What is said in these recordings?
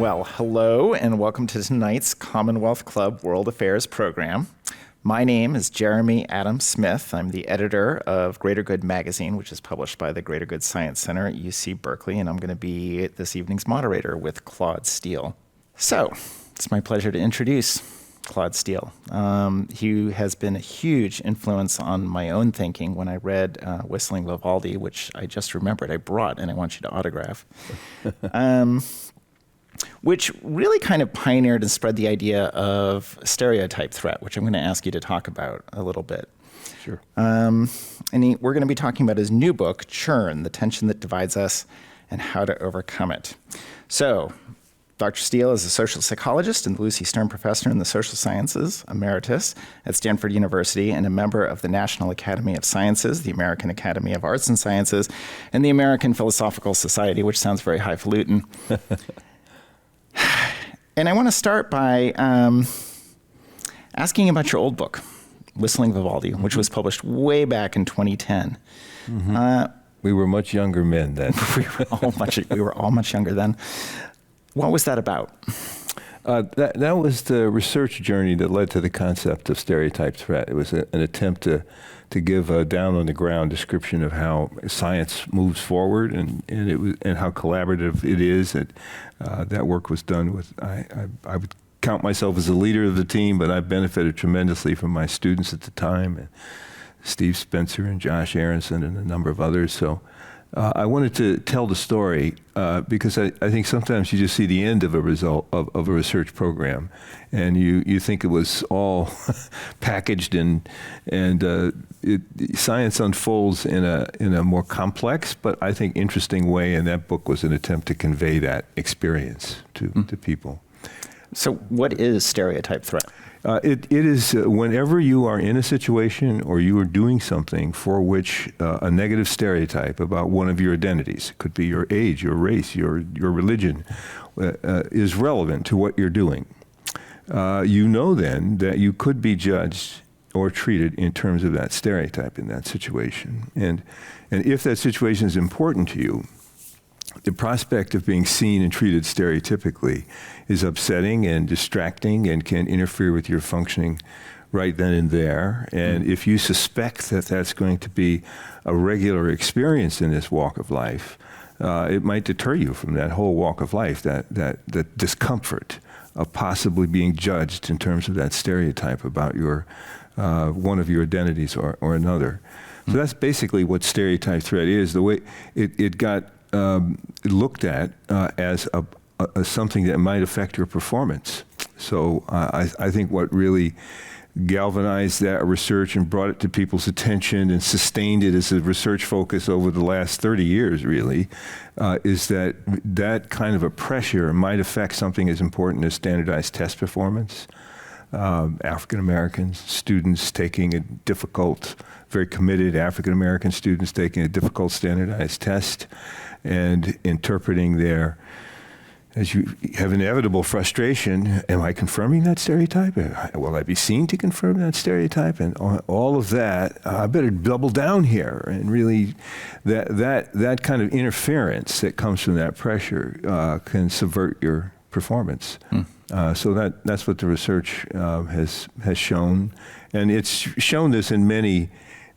Well, hello and welcome to tonight's Commonwealth Club World Affairs program. My name is Jeremy Adam Smith. I'm the editor of Greater Good magazine, which is published by the Greater Good Science Center at UC Berkeley, and I'm going to be this evening's moderator with Claude Steele. So, it's my pleasure to introduce Claude Steele. He has been a huge influence on my own thinking when I read Whistling Vivaldi, which I just remembered I brought and I want you to autograph. Which really kind of pioneered and spread the idea of stereotype threat, which I'm going to ask you to talk about a little bit. Sure. We're going to be talking about his new book, Churn, The Tension That Divides Us and How to Overcome It. So, Dr. Steele is a social psychologist and the Lucy Stern Professor in the Social Sciences, emeritus at Stanford University, and a member of the National Academy of Sciences, the American Academy of Arts and Sciences, and the American Philosophical Society, which sounds very highfalutin. And I want to start by asking about your old book, Whistling Vivaldi, which was published way back in 2010. Mm-hmm. We were much younger men then. we were all much younger then. What was that about? That was the research journey that led to the concept of stereotype threat. It was an attempt to give a down-on-the-ground description of how science moves forward and how collaborative it is. That work was done with, I would count myself as a leader of the team, but I benefited tremendously from my students at the time, and Steve Spencer and Josh Aronson and a number of others. So I wanted to tell the story because I think sometimes you just see the end of a result of a research program, and you think it was all packaged and science unfolds in a more complex but I think interesting way, and that book was an attempt to convey that experience to people. So what is stereotype threat? It is whenever you are in a situation or you are doing something for which a negative stereotype about one of your identities, it could be your age, your race, your religion, is relevant to what you're doing. You know then that you could be judged or treated in terms of that stereotype in that situation. And if that situation is important to you, the prospect of being seen and treated stereotypically is upsetting and distracting and can interfere with your functioning right then and there. And if you suspect that that's going to be a regular experience in this walk of life, it might deter you from that whole walk of life, that discomfort of possibly being judged in terms of that stereotype about your one of your identities or another. So that's basically what stereotype threat is. The way it got looked at as something that might affect your performance. So I think what really galvanized that research and brought it to people's attention and sustained it as a research focus over the last 30 years, really, is that kind of a pressure might affect something as important as standardized test performance. African American students taking a difficult, very committed African American students taking a difficult standardized test and interpreting their, as you have inevitable frustration, am I confirming that stereotype? Will I be seen to confirm that stereotype? And all of that, I better double down here. And really, that kind of interference that comes from that pressure can subvert your performance. So that's what the research has shown, and it's shown this in many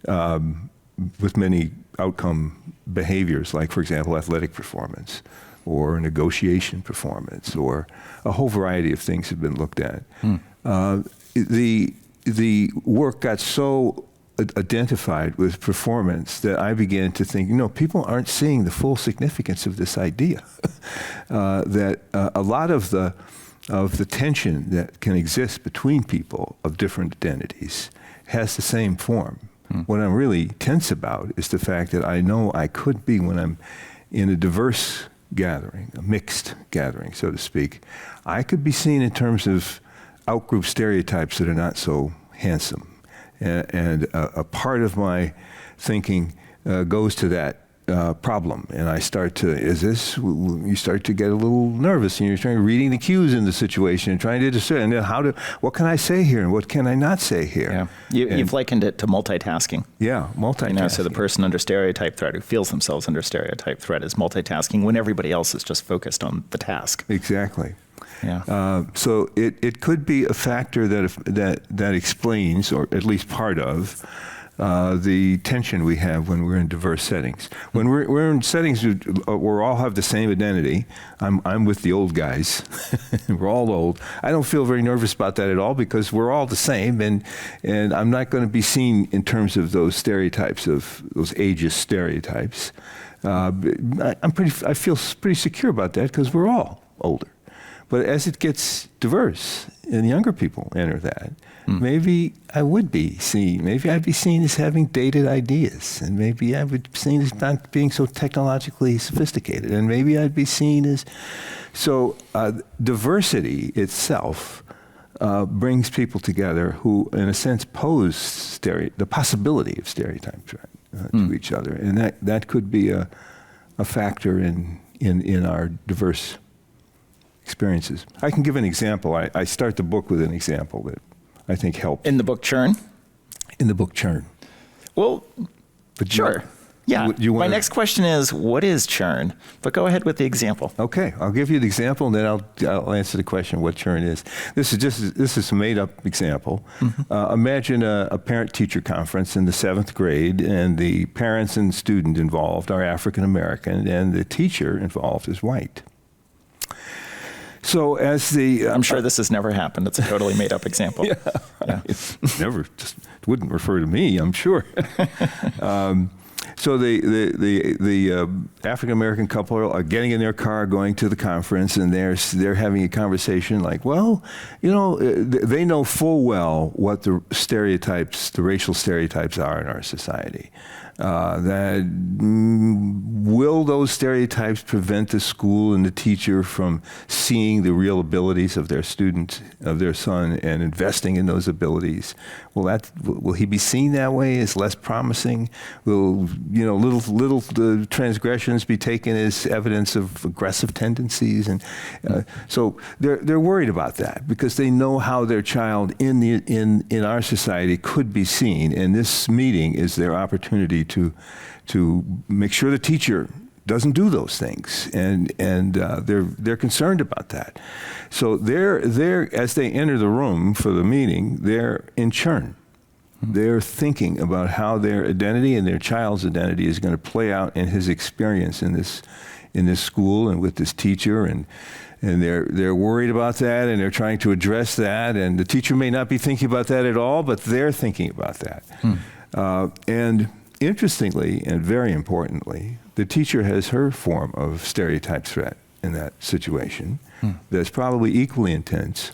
with many outcome behaviors, like for example, athletic performance, or negotiation performance, or a whole variety of things have been looked at. The work got so identified with performance that I began to think, people aren't seeing the full significance of this idea. That a lot of the tension that can exist between people of different identities has the same form. What I'm really tense about is the fact that I know I could be, when I'm in a diverse gathering, a mixed gathering, so to speak, I could be seen in terms of outgroup stereotypes that are not so handsome. And a part of my thinking goes to that problem, and I start to, you start to get a little nervous, and you're reading the cues in the situation and trying to discern, and then what can I say here and what can I not say here? Yeah, you've likened it to multitasking. Yeah, multitasking. So the person under stereotype threat who feels themselves under stereotype threat is multitasking when everybody else is just focused on the task. Exactly. Yeah. So it could be a factor that explains, or at least part of, the tension we have when we're in diverse settings. When we're in settings where we all have the same identity, I'm with the old guys. We're all old. I don't feel very nervous about that at all because we're all the same, and I'm not going to be seen in terms of those stereotypes, of those ageist stereotypes. I feel pretty secure about that because we're all older. But as it gets diverse and younger people enter that, maybe I would be seen. Maybe I'd be seen as having dated ideas, and maybe I would be seen as not being so technologically sophisticated, and maybe I'd be seen as diversity itself brings people together who, in a sense, pose the possibility of stereotype to each other, and that could be a factor in our diverse experiences. I can give an example. I start the book with an example that I think helps. In the book Churn? In the book Churn. Well, sure. My next question is, what is churn? But go ahead with the example. Okay, I'll give you the example, and then I'll answer the question what churn is. This is a made-up example. Imagine a parent-teacher conference in the 7th grade, and the parents and student involved are African American, and the teacher involved is white. So I'm sure this has never happened. It's a totally made-up example. Yeah. Never, just wouldn't refer to me, I'm sure. So the African American couple are getting in their car, going to the conference, and they're having a conversation like, well, they know full well what the racial stereotypes are in our society. Will those stereotypes prevent the school and the teacher from seeing the real abilities of their student, of their son, and investing in those abilities? Will he be seen that way as less promising? Will little transgressions be taken as evidence of aggressive tendencies? And so they're worried about that because they know how their child in our society could be seen, and this meeting is their opportunity to make sure the teacher doesn't do those things, and they're concerned about that. So they're as they enter the room for the meeting, they're in churn. They're thinking about how their identity and their child's identity is going to play out in his experience in this school and with this teacher, and they're worried about that, and they're trying to address that, and the teacher may not be thinking about that at all, but they're thinking about that. And interestingly, and very importantly, the teacher has her form of stereotype threat in that situation that's probably equally intense,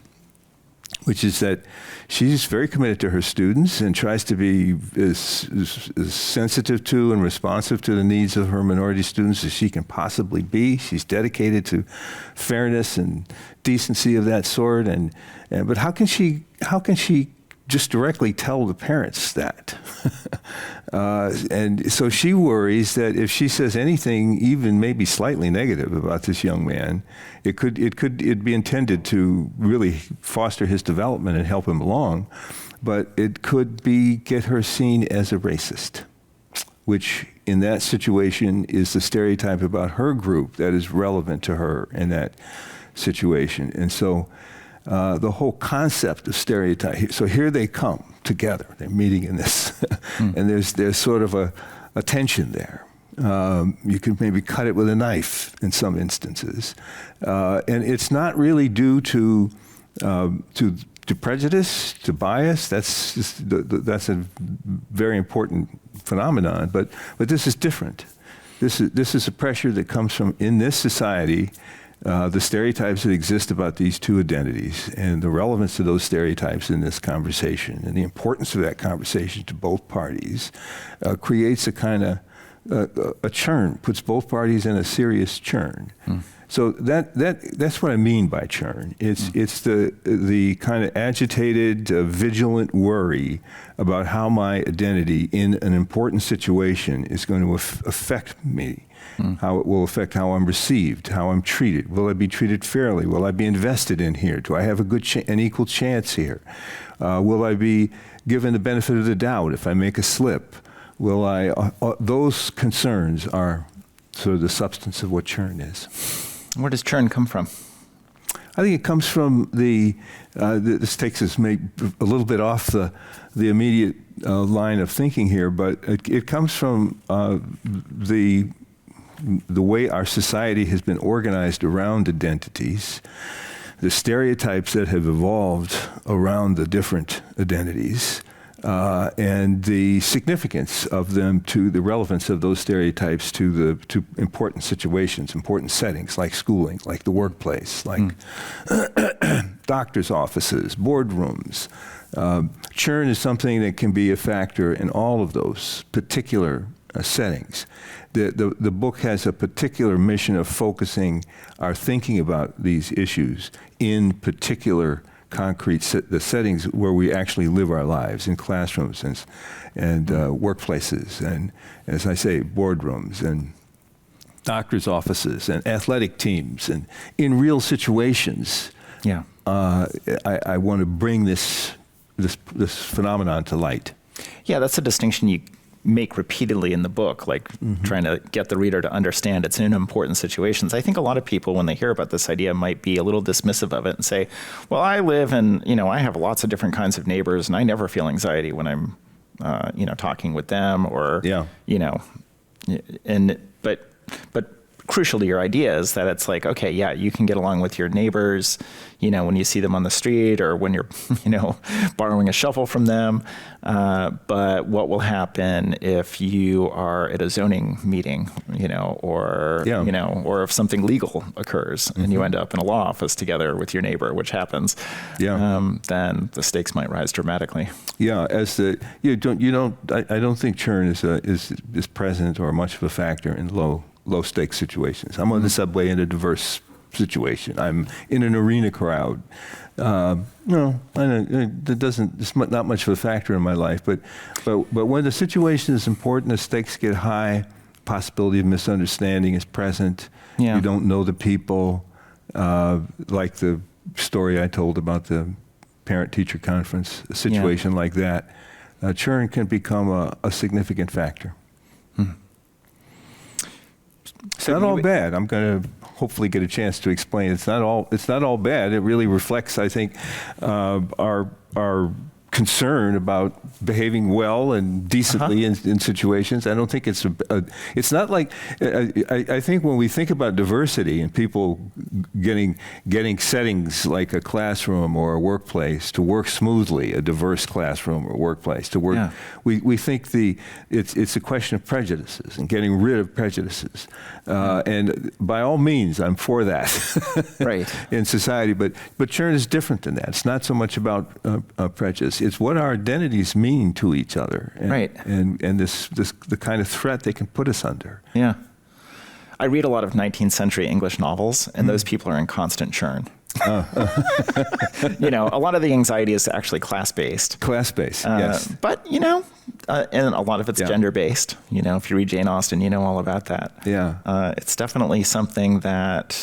which is that she's very committed to her students and tries to be as sensitive to and responsive to the needs of her minority students as she can possibly be. She's dedicated to fairness and decency of that sort. But how can she just directly tell the parents that? And so she worries that if she says anything, even maybe slightly negative about this young man, it'd be intended to really foster his development and help him along, but it could get her seen as a racist, which in that situation is the stereotype about her group that is relevant to her in that situation. And so the whole concept of stereotype. So here they come together. They're meeting in this, and there's sort of a tension there. You can maybe cut it with a knife in some instances, and it's not really due to prejudice, to bias. That's a very important phenomenon. But this is different. This is a pressure that comes from in this society. The stereotypes that exist about these two identities and the relevance of those stereotypes in this conversation and the importance of that conversation to both parties creates a kind of a churn, puts both parties in a serious churn. So that's what I mean by churn. It's the kind of agitated, vigilant worry about how my identity in an important situation is going to affect me, how it will affect how I'm received, how I'm treated. Will I be treated fairly? Will I be invested in here? Do I have a good, an equal chance here? Will I be given the benefit of the doubt if I make a slip? Will I? Those concerns are sort of the substance of what churn is. Where does churn come from? I think it comes from this takes us maybe a little bit off the immediate line of thinking here, but it comes from the way our society has been organized around identities, the stereotypes that have evolved around the different identities, and the significance of them, to the relevance of those stereotypes to important situations, important settings like schooling, like the workplace, like doctor's offices, boardrooms. Churn is something that can be a factor in all of those particular settings. The book has a particular mission of focusing our thinking about these issues in particular concrete the settings where we actually live our lives, in classrooms and workplaces, and, as I say, boardrooms and doctors' offices and athletic teams, and in real situations. Yeah. I want to bring this phenomenon to light. Yeah, that's a distinction you make repeatedly in the book, like trying to get the reader to understand it's in important situations. I think a lot of people, when they hear about this idea, might be a little dismissive of it and say, well, I live and, I have lots of different kinds of neighbors and I never feel anxiety when I'm, talking with them or, but crucial to your idea is that it's like, okay, yeah, you can get along with your neighbors, when you see them on the street or when you're, borrowing a shovel from them. But what will happen if you are at a zoning meeting, or if something legal occurs and you end up in a law office together with your neighbor, which happens, then the stakes might rise dramatically. Yeah, I don't think churn is present or much of a factor in low stakes situations. I'm on the subway in a diverse situation. I'm in an arena crowd. It's not much of a factor in my life. But when the situation is important, the stakes get high. Possibility of misunderstanding is present. Yeah. You don't know the people. Like the story I told about the parent-teacher conference, a situation like that. Churn can become a significant factor. It's not all bad. I'm going to hopefully get a chance to explain. It's not all bad. It really reflects, I think, our concern about behaving well and decently in situations. I don't think it's not like, I think when we think about diversity and people getting settings like a classroom or a workplace to work smoothly, a diverse classroom or workplace to work, we think it's a question of prejudices and getting rid of prejudices. And by all means, I'm for that right. in society, but churn is different than that. It's not so much about prejudice. It's what our identities mean to each other, and the kind of threat they can put us under. Yeah, I read a lot of 19th century English novels, and those people are in constant churn. A lot of the anxiety is actually class-based. Class-based, yes. But, and a lot of it's gender-based. If you read Jane Austen, you know all about that. Yeah. It's definitely something that,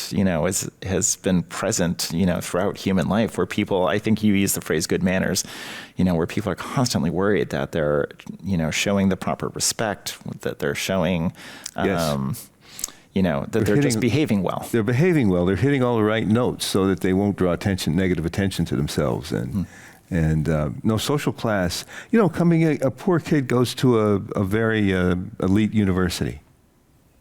has been present, throughout human life, where people, I think you use the phrase good manners, where people are constantly worried that they're, showing the proper respect, that they're showing, that they're just behaving well. They're behaving well. They're hitting all the right notes so that they won't draw negative attention to themselves. And no social class. A poor kid goes to a very elite university.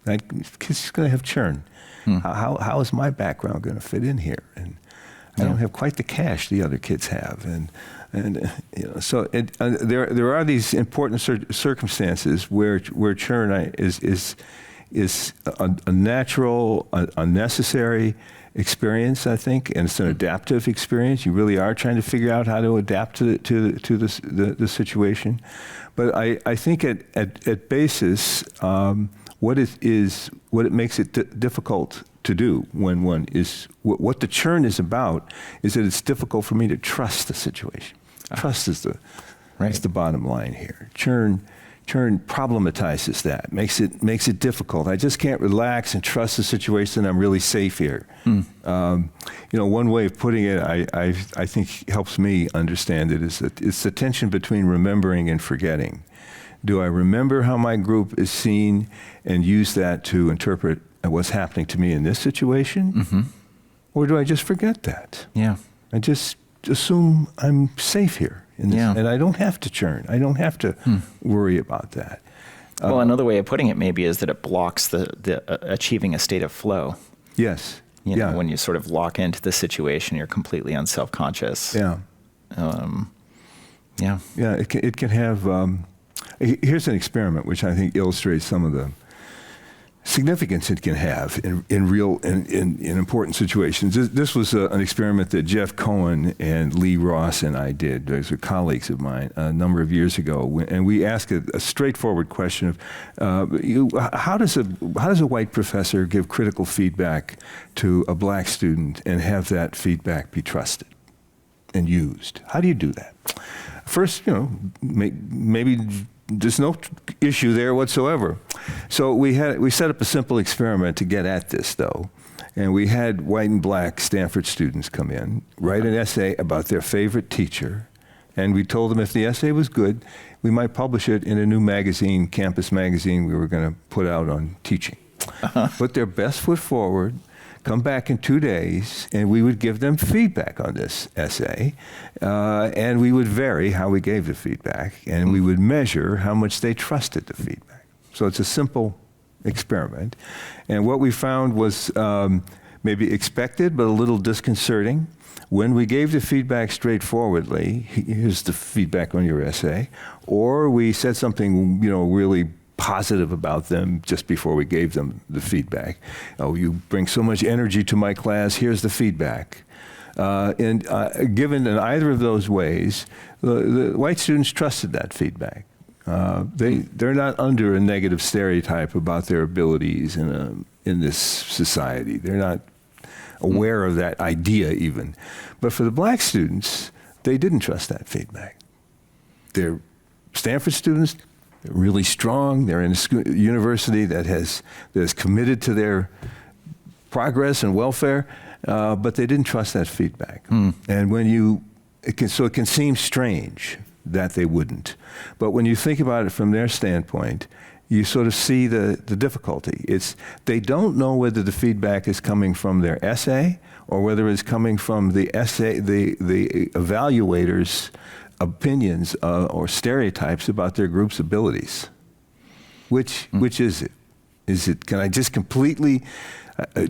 That kid's going to have churn. How is my background going to fit in here? And I don't have quite the cash the other kids have. So there are these important circumstances where churn is a natural, a necessary, experience, I think, and it's an adaptive experience. You really are trying to figure out how to adapt to the situation. But I think at basis, what it makes it difficult to do when one is, what the churn is about is that it's difficult for me to trust the situation. Trust is the bottom line here. Churn problematizes that, makes it difficult. I just can't relax and trust the situation. I'm really safe here. One way of putting it, I think helps me understand it, is that it's the tension between remembering and forgetting. Do I remember how my group is seen and use that to interpret what's happening to me in this situation? Or do I just forget that? Yeah. I just assume I'm safe here. And I don't have to churn. I don't have to worry about that. Well, another way of putting it maybe is that it blocks the achieving a state of flow. Yes. You know, when you sort of lock into the situation, you're completely unself-conscious. Yeah. Yeah. It can have. Here's an experiment which I think illustrates some of the significance it can have in real in important situations. This was an experiment that Jeff Cohen and Lee Ross and I did. Those are colleagues of mine a number of years ago, and we asked a straightforward question of how does a white professor give critical feedback to a black student and have that feedback be trusted and used? How do you do that? First, maybe there's no issue there whatsoever. So we set up a simple experiment to get at this, though. And we had white and black Stanford students come in, write an essay about their favorite teacher, and we told them if the essay was good, we might publish it in a new magazine, campus magazine we were going to put out on teaching. Put their best foot forward, come back in 2 days, and we would give them feedback on this essay, and we would vary how we gave the feedback, and we would measure how much they trusted the feedback. So it's a simple experiment. And what we found was maybe expected, but a little disconcerting. When we gave the feedback straightforwardly, here's the feedback on your essay, or we said something, really positive about them just before we gave them the feedback. Oh, you bring so much energy to my class, here's the feedback. Given in either of those ways, the white students trusted that feedback. They're not under a negative stereotype about their abilities in this society. They're not aware of that idea even. But for the black students, they didn't trust that feedback. They're Stanford students. They're really strong. They're in a university that is committed to their progress and welfare, but they didn't trust that feedback. And it can seem strange that they wouldn't. But when you think about it from their standpoint, you sort of see the difficulty. They don't know whether the feedback is coming from their essay or whether it's coming from the essay, the evaluator's opinions or stereotypes about their group's abilities. Which is it? Is it, can I just completely,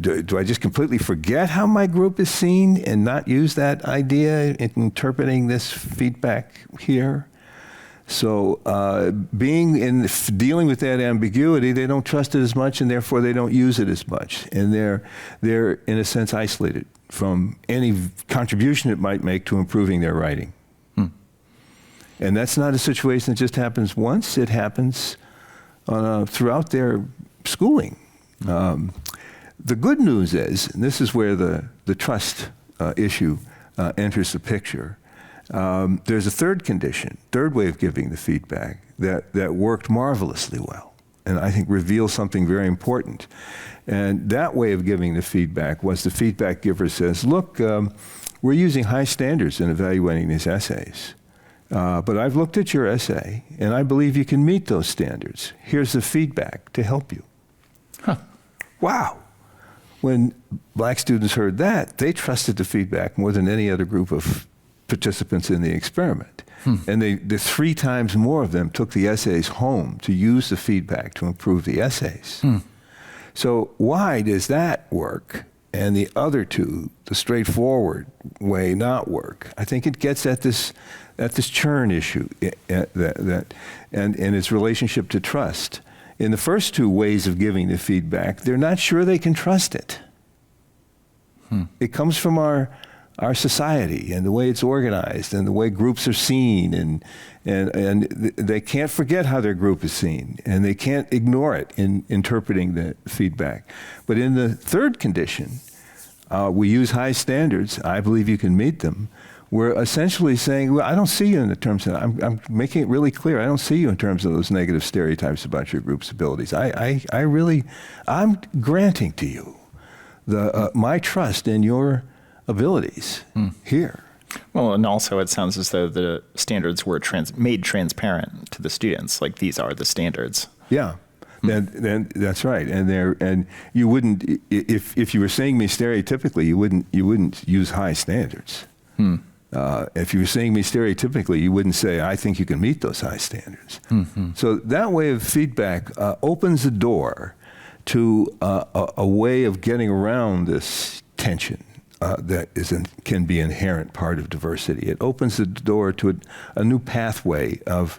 do I just completely forget how my group is seen and not use that idea in interpreting this feedback here? So dealing with that ambiguity, they don't trust it as much, and therefore they don't use it as much. And they're in a sense isolated from any contribution it might make to improving their writing. And that's not a situation that just happens once. It happens throughout their schooling. The good news is, and this is where the trust issue enters the picture, there's a third way of giving the feedback that worked marvelously well, and I think reveals something very important. And that way of giving the feedback was the feedback giver says, look, we're using high standards in evaluating these essays. But I've looked at your essay, and I believe you can meet those standards. Here's the feedback to help you. Wow. When black students heard that, they trusted the feedback more than any other group of participants in the experiment. And the 3 times more of them took the essays home to use the feedback to improve the essays. So why does that work and the other two, the straightforward way, not work? I think it gets at this churn issue and its relationship to trust. In the first 2 ways of giving the feedback, they're not sure they can trust it. It comes from our society and the way it's organized and the way groups are seen, and they can't forget how their group is seen, and they can't ignore it in interpreting the feedback. But in the third condition, we use high standards. I believe you can meet them. We're essentially saying, well, I don't see you in the terms of, I'm making it really clear, I don't see you in terms of those negative stereotypes about your group's abilities. I'm granting to you my trust in your abilities here. Well, and also it sounds as though the standards were made transparent to the students, like these are the standards. Yeah. Then that's right, and you wouldn't, if you were saying me stereotypically, you wouldn't use high standards. If you were saying me stereotypically, you wouldn't say, I think you can meet those high standards. So that way of feedback opens the door to a way of getting around this tension that can be an inherent part of diversity. It opens the door to a new pathway of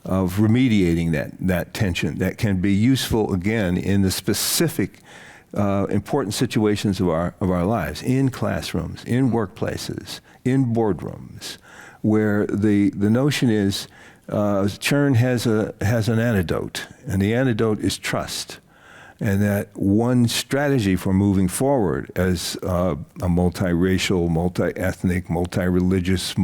remediating that tension that can be useful again in the specific important situations of our lives, in classrooms, in workplaces, in boardrooms, where the notion is churn has an antidote, and the antidote is trust. And that one strategy for moving forward as a multiracial, multi-ethnic, multi-religious,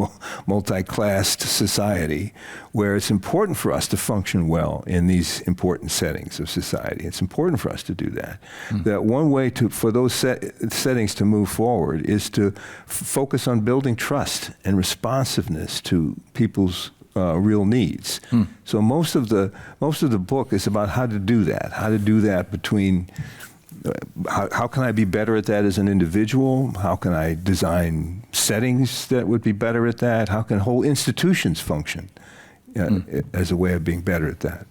multi-classed society, where it's important for us to function well in these important settings of society. It's important for us to do that. That one way for those settings to move forward is to focus on building trust and responsiveness to people's real needs. So most of the book is about how to do that between how can I be better at that as an individual? How can I design settings that would be better at that? How can whole institutions function as a way of being better at that?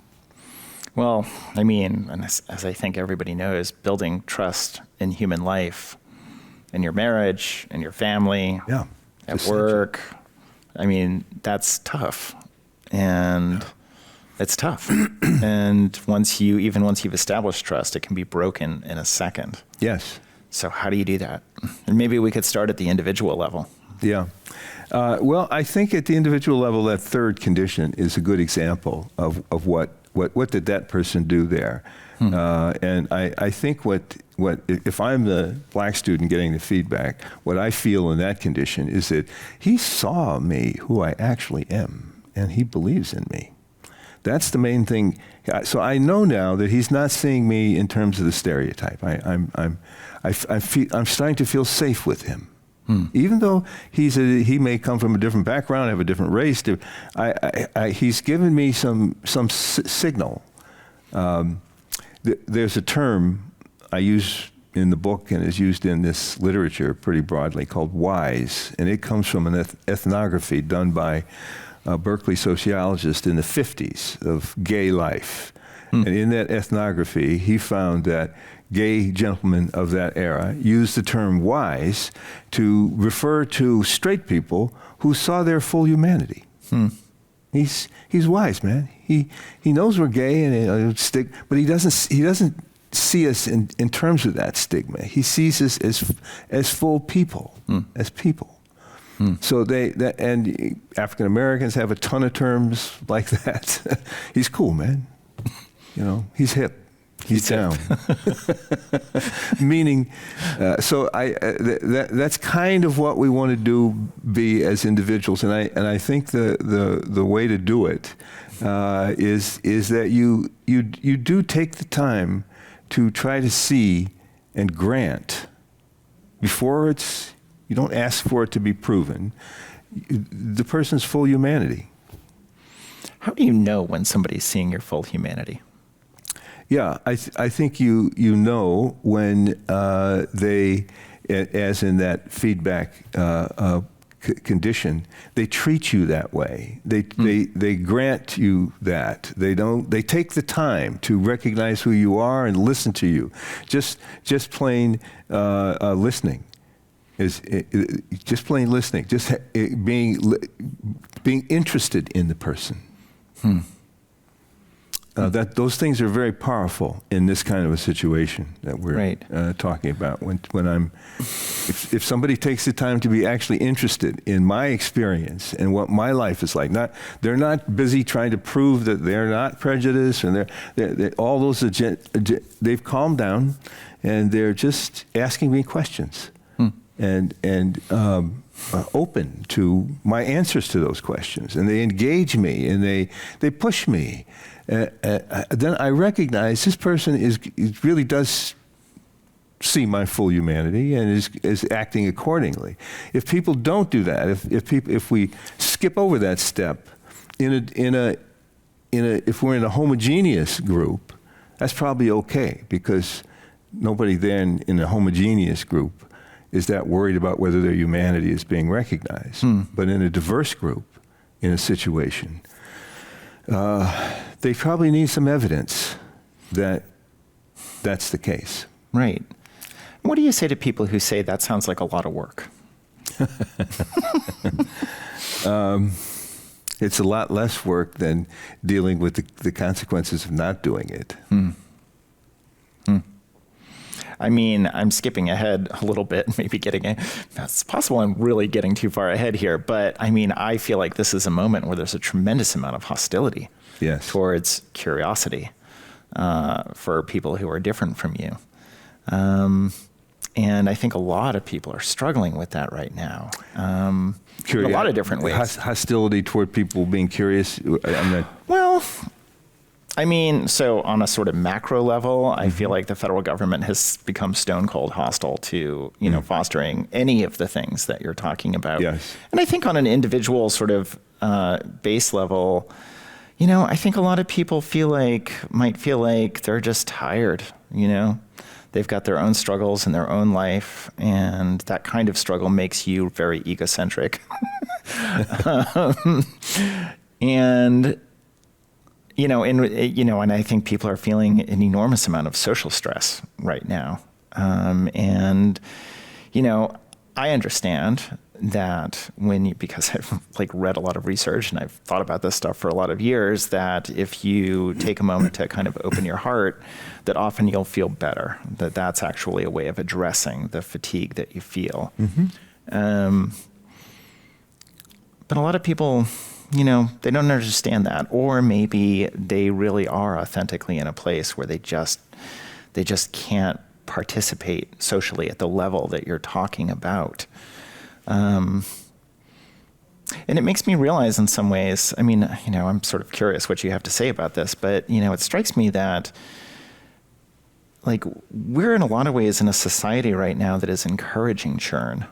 Well, I mean, and as I think everybody knows, building trust in human life, in your marriage, in your family, at work, I mean, that's tough, and it's tough. And once you've established trust, it can be broken in a second. Yes. So how do you do that? And maybe we could start at the individual level. Yeah. Well, I think at the individual level, that third condition is a good example of what did that person do there. And I think if I'm the black student getting the feedback, what I feel in that condition is that he saw me who I actually am, and he believes in me. That's the main thing. So I know now that he's not seeing me in terms of the stereotype. I'm starting to feel safe with him. Even though he may come from a different background, have a different race, he's given me some signal. There's a term I use in the book and is used in this literature pretty broadly called WISE, and it comes from an ethnography done by a Berkeley sociologist in the 50s of gay life. And in that ethnography, he found that gay gentlemen of that era used the term wise to refer to straight people who saw their full humanity. He's wise, man. He knows we're gay, and but he doesn't see us in terms of that stigma. He sees us as full people, as people. So and African Americans have a ton of terms like that. He's cool, man. You know, he's hip. He's down. Meaning, so that's kind of what we want to be as individuals, and I think the way to do it is that you do take the time to try to see and grant before you don't ask for it to be proven, the person's full humanity. How do you know when somebody's seeing your full humanity? Yeah, I think you know when they, as in that feedback condition, they treat you that way. They grant you that. They take the time to recognize who you are and listen to you. Just plain listening is just plain listening. Just being interested in the person. That those things are very powerful in this kind of a situation that we're Right. talking about. If somebody takes the time to be actually interested in my experience and what my life is like, they're not busy trying to prove that they're not prejudiced, and they're all those they've calmed down, and they're just asking me questions, and open to my answers to those questions, and they engage me, and they push me. Then I recognize this person really does see my full humanity and is acting accordingly. If people don't do that, if we skip over that step, if we're in a homogeneous group, that's probably okay, because nobody then in a homogeneous group is that worried about whether their humanity is being recognized. But in a diverse group, in a situation, they probably need some evidence that that's the case. Right. What do you say to people who say that sounds like a lot of work? It's a lot less work than dealing with the consequences of not doing it. I mean, I'm skipping ahead a little bit, maybe it's possible I'm really getting too far ahead here, but I mean, I feel like this is a moment where there's a tremendous amount of hostility towards curiosity for people who are different from you. And I think a lot of people are struggling with that right now in a lot of different ways. Hostility toward people being curious? Well, I mean, so on a sort of macro level, I feel like the federal government has become stone cold hostile to, fostering any of the things that you're talking about. Yes. And I think on an individual sort of base level, I think a lot of people might feel like they're just tired, They've got their own struggles in their own life, and that kind of struggle makes you very egocentric. And and I think people are feeling an enormous amount of social stress right now. I understand that because I've read a lot of research and I've thought about this stuff for a lot of years, that if you take a moment to kind of open your heart, that often you'll feel better, that's actually a way of addressing the fatigue that you feel. But a lot of people, they don't understand that, or maybe they really are authentically in a place where they just can't participate socially at the level that you're talking about. And it makes me realize in some ways, I mean, I'm sort of curious what you have to say about this, but, it strikes me that, we're in a lot of ways in a society right now that is encouraging churn.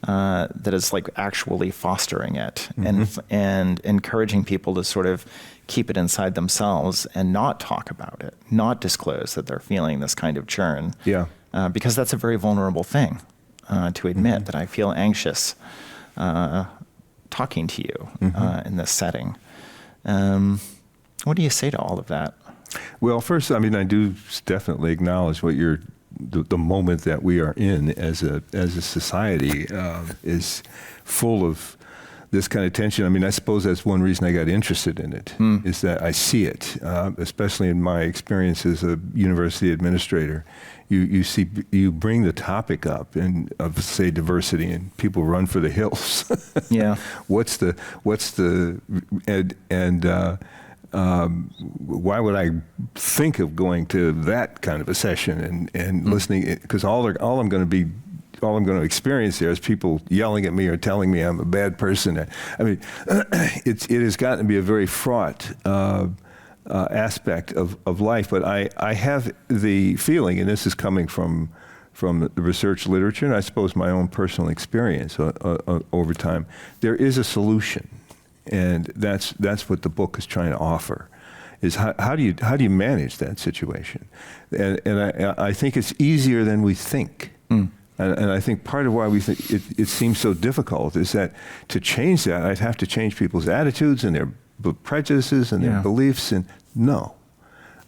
That is actually fostering it and encouraging people to sort of keep it inside themselves and not talk about it, not disclose that they're feeling this kind of churn. Yeah. Because that's a very vulnerable thing to admit, that I feel anxious talking to you in this setting. What do you say to all of that? Well, first, I do definitely acknowledge what the moment that we are in as a society is full of this kind of tension. I suppose that's one reason I got interested in it, is that I see it, especially in my experience as a university administrator. You bring the topic up of say diversity, and people run for the hills. Yeah. Why would I think of going to that kind of a session and listening? Because all I'm going to experience there is people yelling at me or telling me I'm a bad person. It has gotten to be a very fraught aspect of life. But I have the feeling, and this is coming from the research literature, and I suppose my own personal experience over time, there is a solution. And that's what the book is trying to offer, is how do you manage that situation? And I think it's easier than we think. And I think part of why we think it seems so difficult is that to change that, I'd have to change people's attitudes and their prejudices and their beliefs. And no,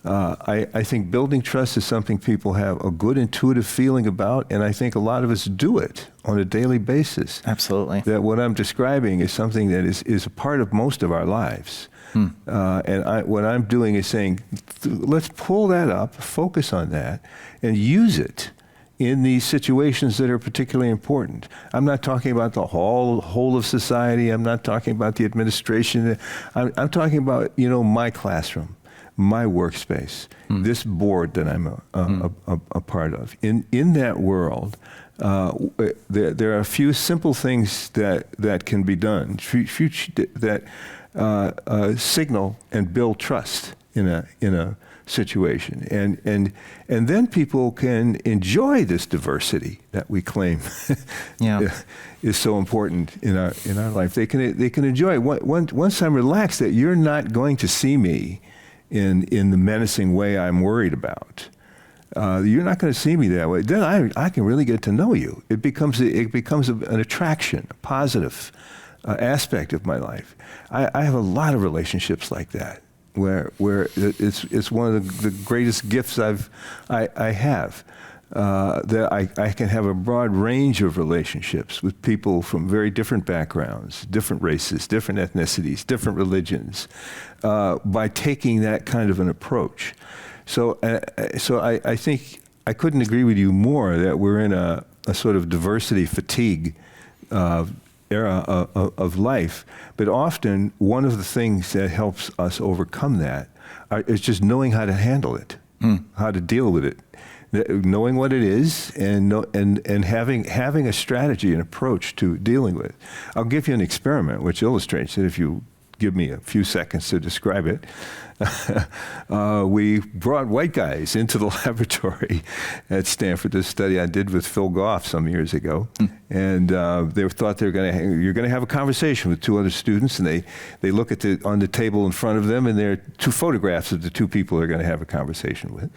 I think building trust is something people have a good intuitive feeling about, and I think a lot of us do it on a daily basis. Absolutely. That what I'm describing is something that is a part of most of our lives. What I'm doing is saying, let's pull that up, focus on that, and use it in these situations that are particularly important. I'm not talking about the whole of society. I'm not talking about the administration. I'm talking about, my classroom, my workspace, this board that I'm a part of. In that world, there are a few simple things that can be done that signal and build trust in a situation, and then people can enjoy this diversity that we claim is so important in our life. They can enjoy it. Once I'm relaxed that you're not going to see me in the menacing way I'm worried about. You're not going to see me that way. Then I can really get to know you. It becomes an attraction, a positive aspect of my life. I have a lot of relationships like that, where it's one of the greatest gifts I have. That I can have a broad range of relationships with people from very different backgrounds, different races, different ethnicities, different religions, by taking that kind of an approach. So I think I couldn't agree with you more that we're in a sort of diversity fatigue era of life. But often one of the things that helps us overcome that is just knowing how to handle it, how to deal with it. Knowing what it is and having a strategy and approach to dealing with it. I'll give you an experiment which illustrates it if you give me a few seconds to describe it. We brought white guys into the laboratory at Stanford, this study I did with Phil Goff some years ago. And they thought you're going to have a conversation with two other students, and they look on the table in front of them, and there are two photographs of the two people they're going to have a conversation with.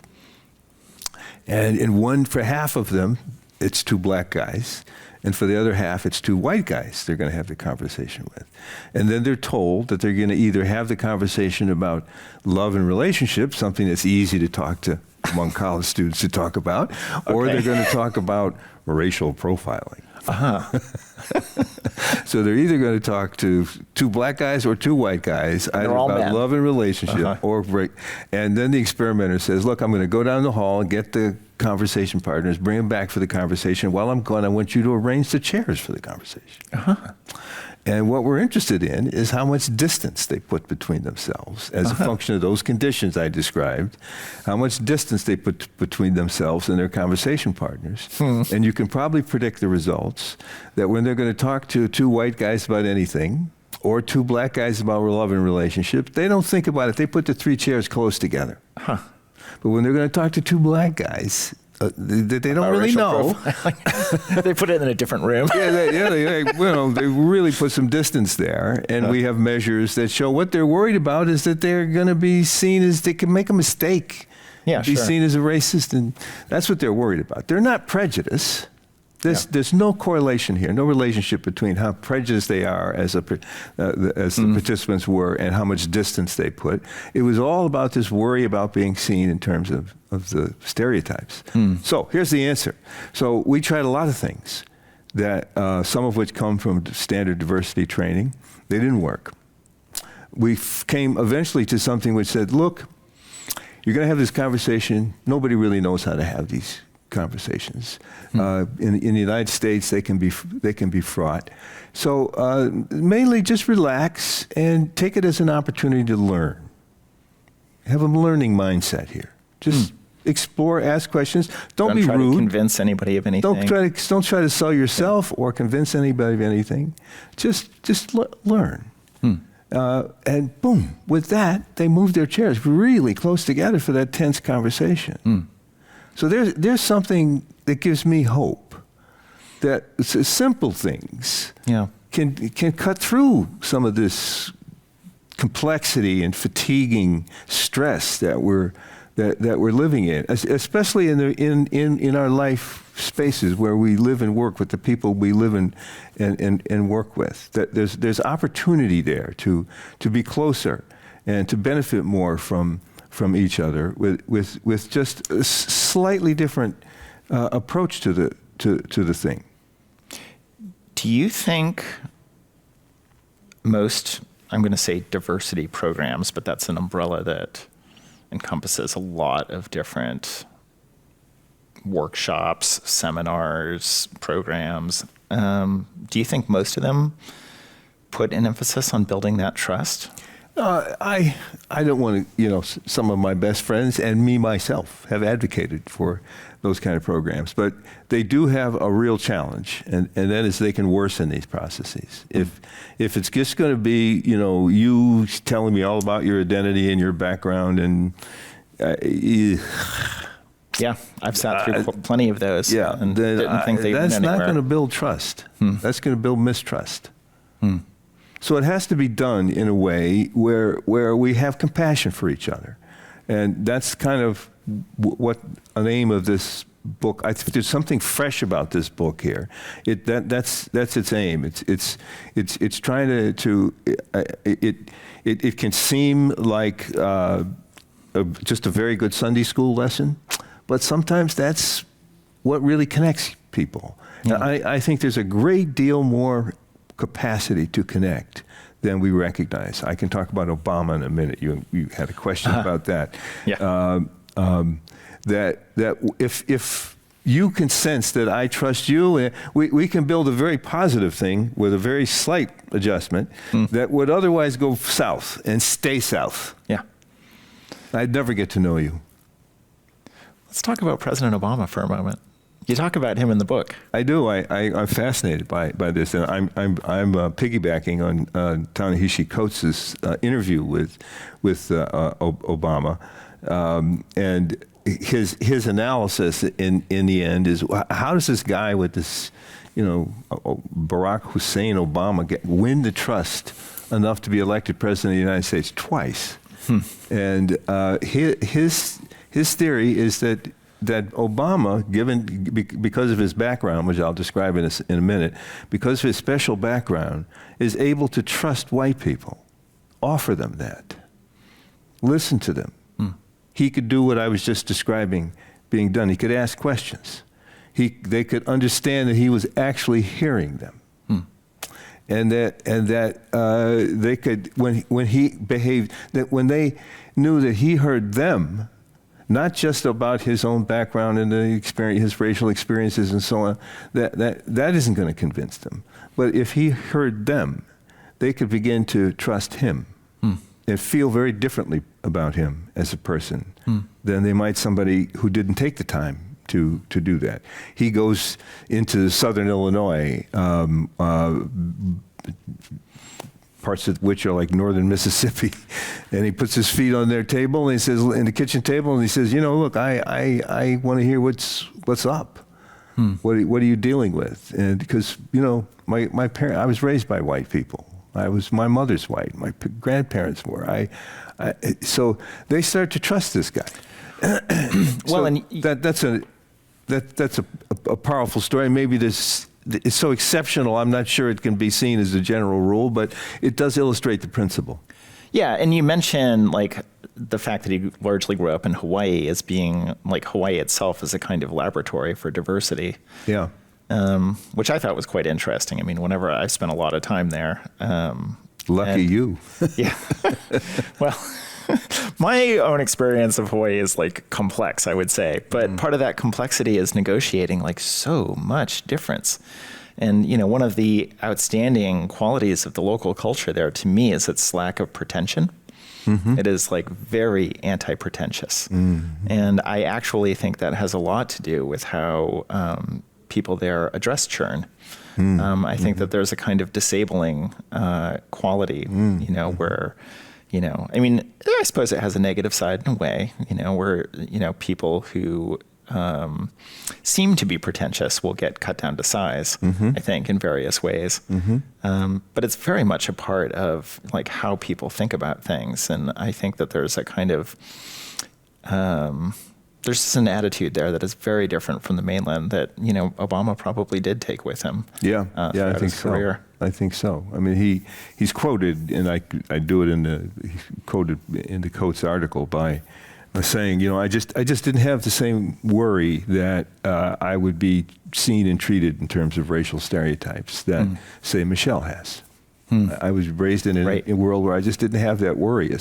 And for half of them, it's two black guys. And for the other half, it's two white guys they're going to have the conversation with. And then they're told that they're going to either have the conversation about love and relationships, something that's easy to talk to among college students to talk about, or they're going to talk about racial profiling. So they're either going to talk to two black guys or two white guys, either about love and relationship or break. And then the experimenter says, look, I'm going to go down the hall and get the conversation partners, bring them back for the conversation. While I'm gone, I want you to arrange the chairs for the conversation. And what we're interested in is how much distance they put between themselves as a function of those conditions I described, how much distance they put between themselves and their conversation partners. And you can probably predict the results, that when they're going to talk to two white guys about anything, or two black guys about love and relationships, they don't think about it. They put the three chairs close together. But when they're going to talk to two black guys, they don't really know. They put it in a different room. They really put some distance there. And we have measures that show what they're worried about is that they're going to be seen as, they can make a mistake, be seen as a racist. And that's what they're worried about. They're not prejudiced. There's no correlation here, no relationship between how prejudiced they are as the participants were and how much distance they put. It was all about this worry about being seen in terms of the stereotypes. So here's the answer. So we tried a lot of things, that some of which come from standard diversity training. They didn't work. We came eventually to something which said, look, you're going to have this conversation. Nobody really knows how to have these conversations. In the United States, they can be fraught. So mainly just relax and take it as an opportunity to learn. Have a learning mindset here. Just explore, ask questions. Don't be rude. Don't try to convince anybody of anything. Don't try to sell yourself or convince anybody of anything. Just learn. And boom, with that, they moved their chairs really close together for that tense conversation. So there's something that gives me hope, that simple things can cut through some of this complexity and fatiguing stress that we're living in, especially in our life spaces where we live and work with the people we live and work with. That there's opportunity there to be closer and to benefit more from from each other with just a slightly different approach to the thing. Do you think most, I'm going to say diversity programs, but that's an umbrella that encompasses a lot of different workshops, seminars, programs. Do you think most of them put an emphasis on building that trust? I don't want to, some of my best friends and me myself have advocated for those kind of programs, but they do have a real challenge, and that is they can worsen these processes. If it's just going to be, you telling me all about your identity and your background, and yeah, I've sat through plenty of those. Yeah, and didn't think they went that's not anywhere. going to build trust. That's going to build mistrust. So it has to be done in a way where we have compassion for each other, and that's kind of what an aim of this book. I think there's something fresh about this book here. That's its aim. It's trying to it can seem like just a very good Sunday school lesson, but sometimes that's what really connects people. Yeah. I think there's a great deal more capacity to connect than we recognize. I can talk about Obama in a minute. You had a question about that. Yeah. That if you can sense that I trust you, we can build a very positive thing with a very slight adjustment that would otherwise go south and stay south. Yeah. I'd never get to know you. Let's talk about President Obama for a moment. You talk about him in the book. I do. I'm fascinated by this, and I'm piggybacking on Ta-Nehisi Coates' interview with Obama, and his analysis in the end is, how does this guy with this, Barack Hussein Obama win the trust enough to be elected president of the United States twice? And his theory is that Obama, because of his background, which I'll describe in a minute, because of his special background, is able to trust white people, offer them that, listen to them. He could do what I was just describing being done. He could ask questions. They could understand that he was actually hearing them. And that they could, when he behaved, that when they knew that he heard them, not just about his own background and the experience, his racial experiences and so on, that isn't going to convince them. But if he heard them, they could begin to trust him and feel very differently about him as a person than they might somebody who didn't take the time to do that. He goes into southern Illinois, parts of which are like northern Mississippi, and he puts his feet on their table and he says, in the kitchen table, and he says, look, I want to hear what's up. What are you dealing with? And because my parents, I was raised by white people. My mother's white. My grandparents were. So they start to trust this guy. Well, and that's a powerful story. Maybe this is so exceptional, I'm not sure it can be seen as a general rule, but it does illustrate the principle. Yeah, and you mentioned the fact that he largely grew up in Hawaii as being Hawaii itself is a kind of laboratory for diversity. Yeah. Which I thought was quite interesting. I mean, whenever I spent a lot of time there. Lucky you. Yeah. Well, my own experience of Hawaii is complex, I would say. But part of that complexity is negotiating so much difference. And, one of the outstanding qualities of the local culture there to me is its lack of pretension. It is very anti-pretentious. And I actually think that has a lot to do with how people there address churn. I think that there's a kind of disabling quality, where, I mean, I suppose it has a negative side in a way, where, people who seem to be pretentious will get cut down to size, I think, in various ways. But it's very much a part of how people think about things. And I think that there's a kind of there's just an attitude there that is very different from the mainland that, Obama probably did take with him. Yeah, I throughout think his so. career. I think so. I mean, he's quoted, and I do it he's quoted in the Coates article by saying, I just didn't have the same worry that I would be seen and treated in terms of racial stereotypes that, say, Michelle has. I was raised in a world where I just didn't have that worry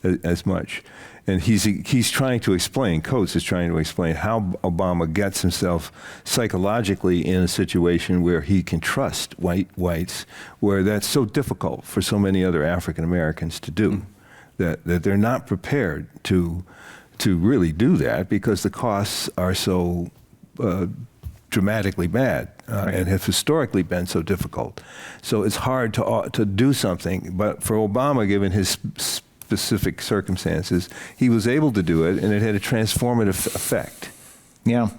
as much. And he's trying to explain, Coates is trying to explain how Obama gets himself psychologically in a situation where he can trust whites, where that's so difficult for so many other African Americans to do, that they're not prepared to really do that because the costs are so dramatically bad and have historically been so difficult. So it's hard to do something, but for Obama, given his specific circumstances, he was able to do it, and it had a transformative effect. Yeah.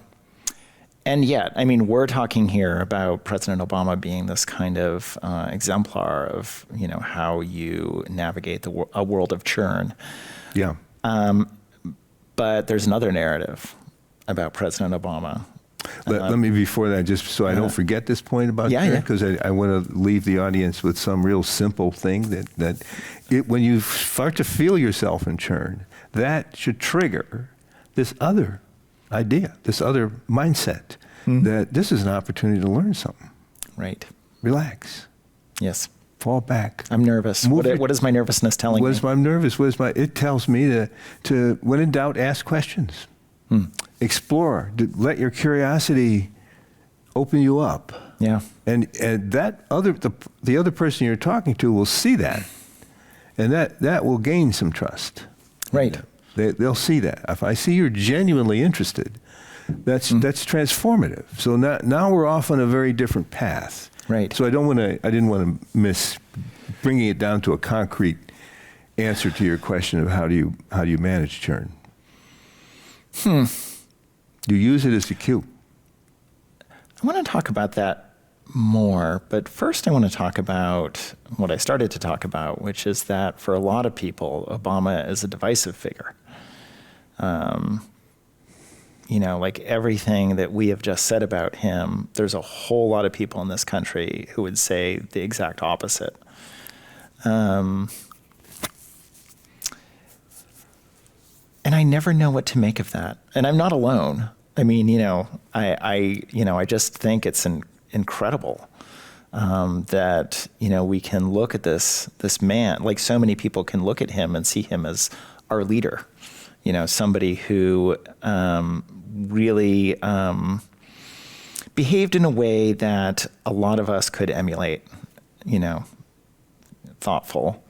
And yet, we're talking here about President Obama being this kind of exemplar of, how you navigate a world of churn. Yeah. But there's another narrative about President Obama. Let me, before that, just so I don't forget this point about churn, because I want to leave the audience with some real simple thing that when you start to feel yourself in churn, that should trigger this other idea, this other mindset, that this is an opportunity to learn something. Right. Relax. Yes. Fall back. I'm nervous. What is my nervousness telling me? I'm nervous. It tells me to, when in doubt, ask questions. Explore. Let your curiosity open you up. Yeah. And that the other person you're talking to will see that, and that will gain some trust. Right. They'll see that. If I see you're genuinely interested, that's transformative. So now we're off on a very different path. Right. So I didn't want to miss bringing it down to a concrete answer to your question of how do you manage churn. You use it as a cue. I want to talk about that more, but first I want to talk about what I started to talk about, which is that for a lot of people, Obama is a divisive figure. Like everything that we have just said about him, there's a whole lot of people in this country who would say the exact opposite. And I never know what to make of that. And I'm not alone. I just think it's incredible that, we can look at this man, like so many people can look at him and see him as our leader, somebody who really behaved in a way that a lot of us could emulate, thoughtful,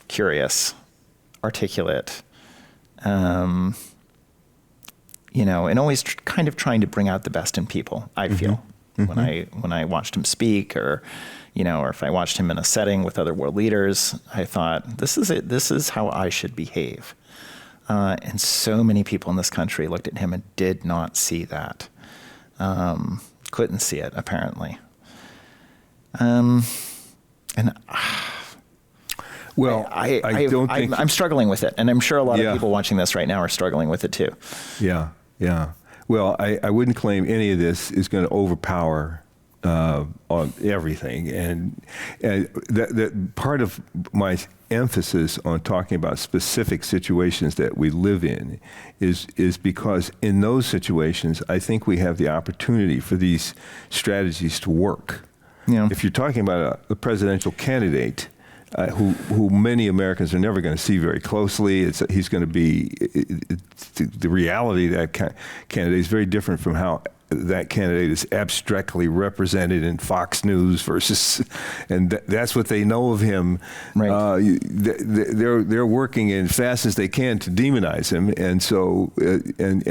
curious, articulate, and always kind of trying to bring out the best in people, I feel, when I watched him speak or if I watched him in a setting with other world leaders, I thought, this is it. This is how I should behave. And so many people in this country looked at him and did not see that. Couldn't see it, apparently. Well, I don't think... I'm struggling with it, and I'm sure a lot of people watching this right now are struggling with it too. Yeah. Well, I wouldn't claim any of this is going to overpower on everything, and that part of my emphasis on talking about specific situations that we live in is because in those situations, I think we have the opportunity for these strategies to work. Yeah. If you're talking about a presidential candidate, who many Americans are never going to see very closely. He's going to be, the reality of that candidate is very different from how that candidate is abstractly represented in Fox News versus, and that's what they know of him. Right. They're working as fast as they can to demonize him, and so and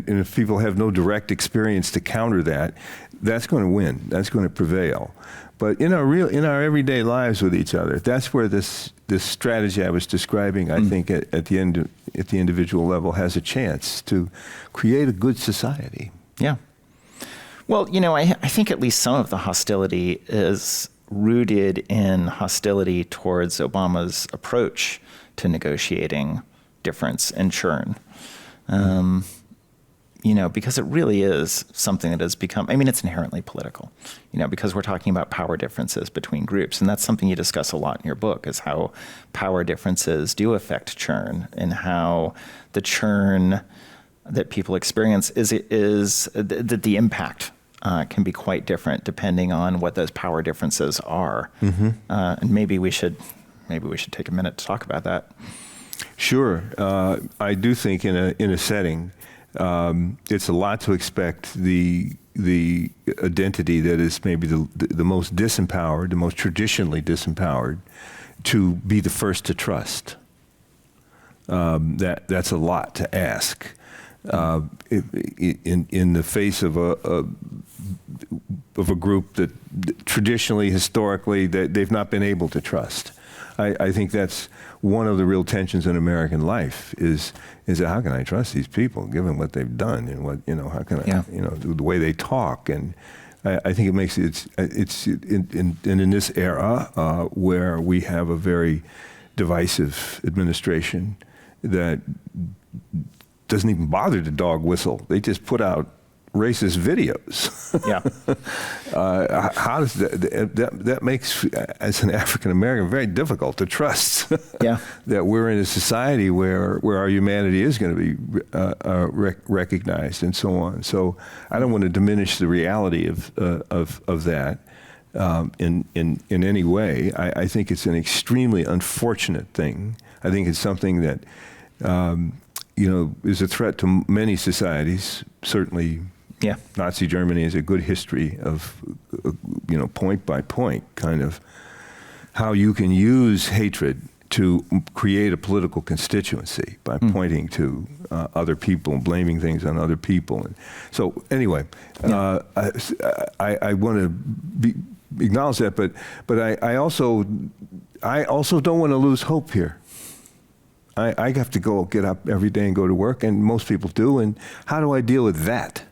if people have no direct experience to counter that, that's going to win. That's going to prevail. But in our everyday lives with each other, that's where this strategy I was describing, I think, at the individual level, has a chance to create a good society. Yeah. Well, I think at least some of the hostility is rooted in hostility towards Obama's approach to negotiating difference and churn. because it really is something that has become, it's inherently political, because we're talking about power differences between groups. And that's something you discuss a lot in your book, is how power differences do affect churn, and how the churn that people experience is that the impact can be quite different depending on what those power differences are. And maybe we should take a minute to talk about that. Sure. I do think in a setting, it's a lot to expect the identity that is maybe the most disempowered, the most traditionally disempowered, to be the first to trust. That's a lot to ask in the face of a group that traditionally, historically, that they've not been able to trust. I think that's one of the real tensions in American life is that how can I trust these people given what they've done, and what, how can I, the way they talk. And I think it makes it's in this era where we have a very divisive administration that doesn't even bother to dog whistle. They just put out racist videos. Yeah. How does that makes, as an African American, very difficult to trust. Yeah. That we're in a society where our humanity is going to be recognized and so on. So I don't want to diminish the reality of that in any way. I think it's an extremely unfortunate thing. I think it's something that is a threat to many societies. Certainly, yeah. Nazi Germany has a good history of, point by point, kind of how you can use hatred to create a political constituency by pointing to other people and blaming things on other people. And so, anyway, I want to acknowledge that, but I also don't want to lose hope here. I have to get up every day and go to work, and most people do. And how do I deal with that?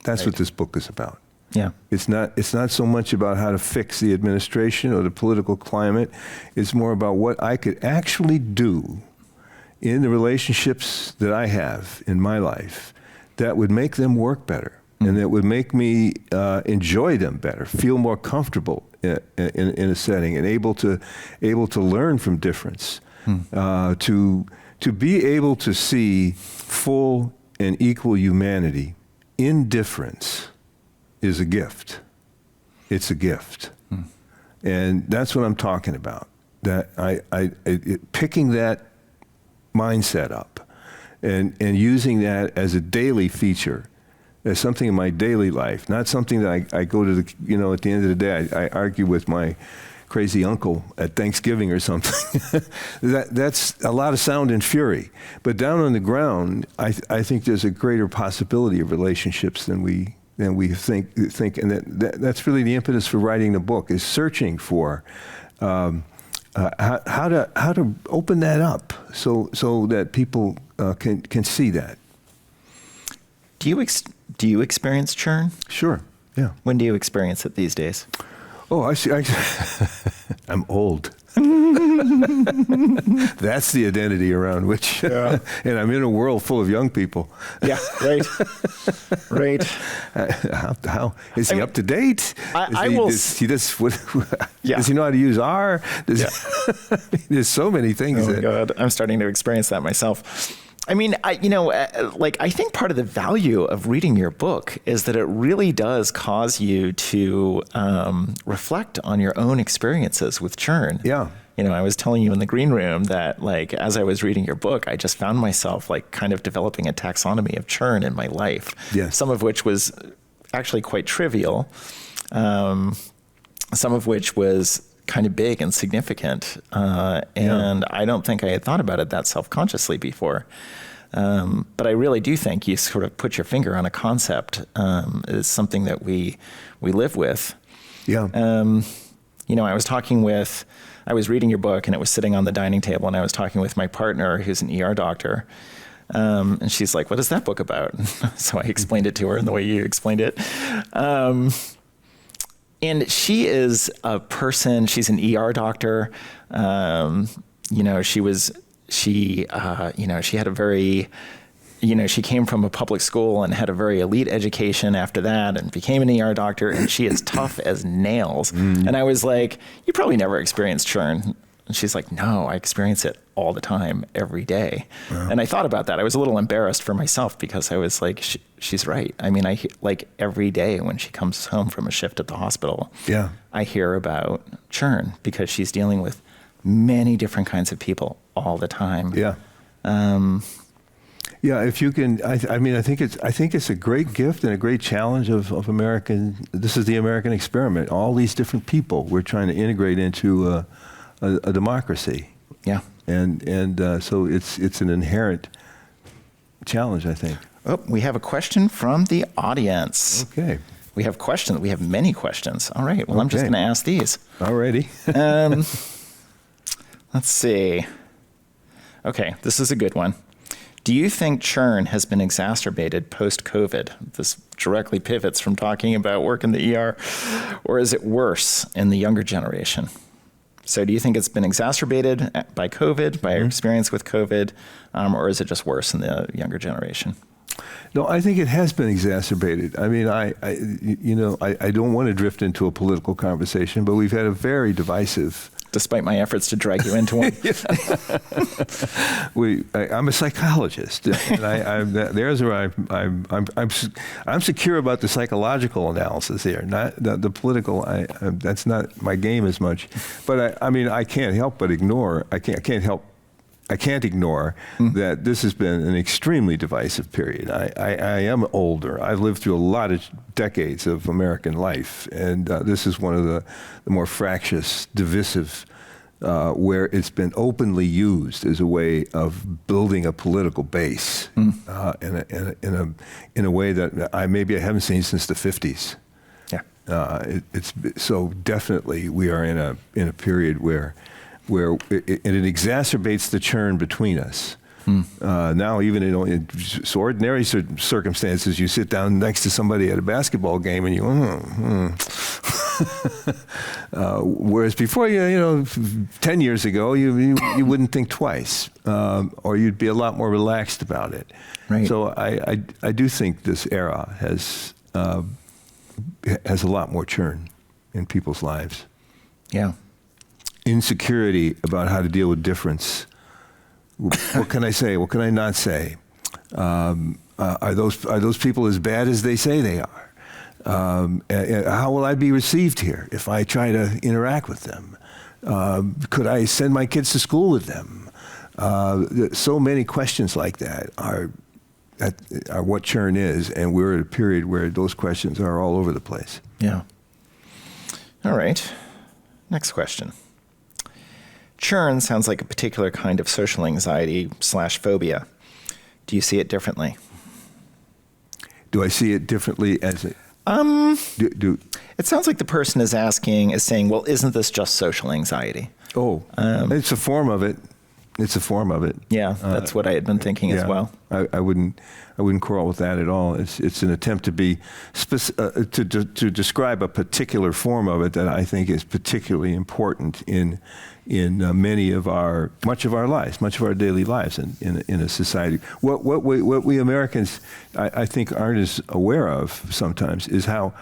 That's what this book is about. Yeah. It's not so much about how to fix the administration or the political climate. It's more about what I could actually do in the relationships that I have in my life that would make them work better, and that would make me enjoy them better, feel more comfortable in a setting, and able to learn from difference. To be able to see full and equal humanity in difference is a gift. It's a gift. And that's what I'm talking about. That picking that mindset up and using that as a daily feature, as something in my daily life, not something that I go to at the end of the day, I argue with my crazy uncle at Thanksgiving or something. That's a lot of sound and fury. But down on the ground, I think there's a greater possibility of relationships than we think, and that's really the impetus for writing the book, is searching for how to open that up so that people can see that. Do you experience churn? Sure. Yeah. When do you experience it these days? Oh, I see. I'm old. That's the identity around which, and I'm in a world full of young people. Yeah, right. Right. How is he up to date? Does he know how to use R? There's so many things. Oh, God. I'm starting to experience that myself. I think part of the value of reading your book is that it really does cause you to reflect on your own experiences with churn. Yeah. I was telling you in the green room that, as I was reading your book, I just found myself, kind of developing a taxonomy of churn in my life. Yes. Some of which was actually quite trivial. Some of which was kind of big and significant. And I don't think I had thought about it that self-consciously before. But I really do think you sort of put your finger on a concept. It's something that we live with. Yeah. I was reading your book, and it was sitting on the dining table, and I was talking with my partner, who's an ER doctor. And she's like, "What is that book about?" So I explained it to her in the way you explained it. And she is a person, she's an ER doctor. She had a very she came from a public school and had a very elite education after that and became an ER doctor, and she is tough as nails. And I was like, you probably never experienced churn. And she's like, no, I experience it all the time, every day. Wow. And I thought about that. I was a little embarrassed for myself because I was like, she's right. I mean, like every day when she comes home from a shift at the hospital, I hear about churn because she's dealing with many different kinds of people all the time. If you can, I think it's a great gift and a great challenge of American. This is the American experiment. All these different people we're trying to integrate into a democracy. Yeah. And so it's an inherent challenge, I think. Oh, we have a question from the audience. Okay. We have questions. We have many questions. All right. Well, I'm just going to ask these. Alrighty. Let's see. Okay, this is a good one. Do you think churn has been exacerbated post-COVID? This directly pivots from talking about work in the ER, or is it worse in the younger generation? So do you think it's been exacerbated by COVID, by our experience with COVID, or is it just worse in the younger generation? No, I think it has been exacerbated. I mean, I don't want to drift into a political conversation, but we've had a very divisive. Despite my efforts to drag you into one. I'm a psychologist, and there's where I'm secure about the psychological analysis here, not the political. That's not my game as much. But I can't help but ignore. I can't ignore that this has been an extremely divisive period. I am older. I've lived through a lot of decades of American life, and this is one of the more fractious, divisive, where it's been openly used as a way of building a political base in a way that I haven't seen since the 50s. Yeah, it's so definitely we are in a period where it exacerbates the churn between us. Now, even in ordinary circumstances, you sit down next to somebody at a basketball game and you, whereas before, 10 years ago, you wouldn't think twice, or you'd be a lot more relaxed about it. Right. So I do think this era has a lot more churn in people's lives. Yeah. Insecurity about how to deal with difference. What can I say? What can I not say? Are those people as bad as they say they are? How will I be received here if I try to interact with them? Could I send my kids to school with them? So many questions like that are what churn is, and we're at a period where those questions are all over the place. Yeah. All right. Next question. Churn sounds like a particular kind of social anxiety / phobia. Do you see it differently? Do I see it differently as a... It sounds like the person is saying, well, isn't this just social anxiety? It's a form of it. It's a form of it. Yeah, that's what I had been thinking as well. I wouldn't quarrel with that at all. It's an attempt to be to describe a particular form of it that I think is particularly important in much of our lives, much of our daily lives in a society. What we Americans I think aren't as aware of sometimes is how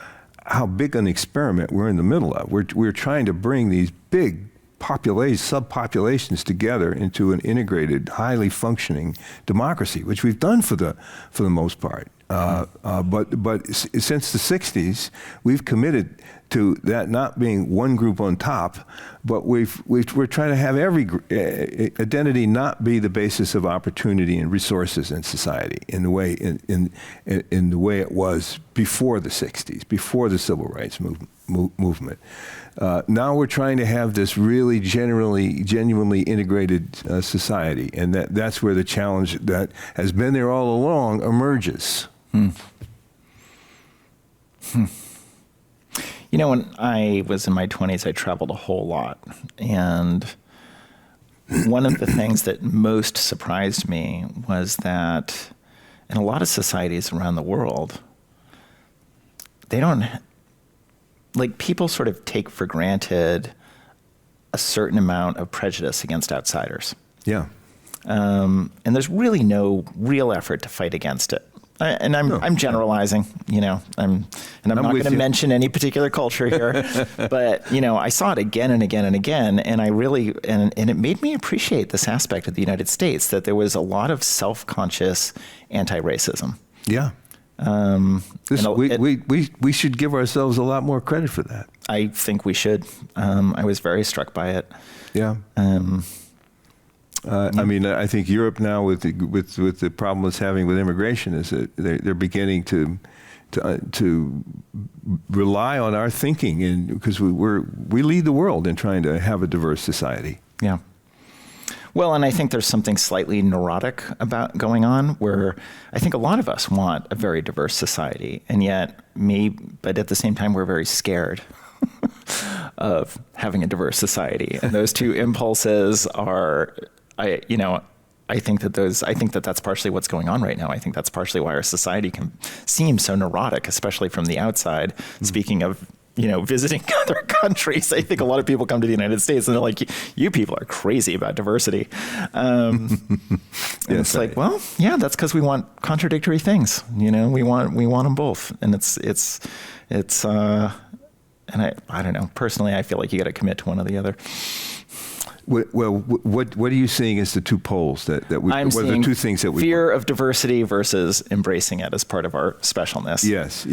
big an experiment we're in the middle of. We're trying to bring these big subpopulations together into an integrated, highly functioning democracy, which we've done for the most part. But since the 60s, we've committed to that not being one group on top, but we're trying to have every identity not be the basis of opportunity and resources in society in the way in the way it was before the 60s, before the civil rights movement. Now we're trying to have this really genuinely integrated society, and that's where the challenge that has been there all along emerges. When I was in my 20s, I traveled a whole lot, and one of the things that most surprised me was that in a lot of societies around the world, they don't... people sort of take for granted a certain amount of prejudice against outsiders. Yeah. And there's really no real effort to fight against it. I'm generalizing, I'm not going to mention any particular culture here, but I saw it again and again and again, and I really and it made me appreciate this aspect of the United States, that there was a lot of self-conscious anti-racism. Yeah. We should give ourselves a lot more credit for that. I think we should. I was very struck by it. Yeah. I mean, I think Europe now, with the problem it's having with immigration, is that they're beginning to rely on our thinking, and because we lead the world in trying to have a diverse society. Yeah. Well, and I think there's something slightly neurotic about going on, where I think a lot of us want a very diverse society, and yet but at the same time, we're very scared of having a diverse society, and those two impulses are. I think that that's partially what's going on right now. I think that's partially why our society can seem so neurotic, especially from the outside. Mm-hmm. Speaking of, visiting other countries, I think a lot of people come to the United States and they're like, you people are crazy about diversity. And it's like, well, yeah, that's because we want contradictory things. We want them both. And and I don't know, personally, I feel like you got to commit to one or the other. Well, what are you seeing as the two poles I'm what are the two things that we fear of diversity versus embracing it as part of our specialness? Yes.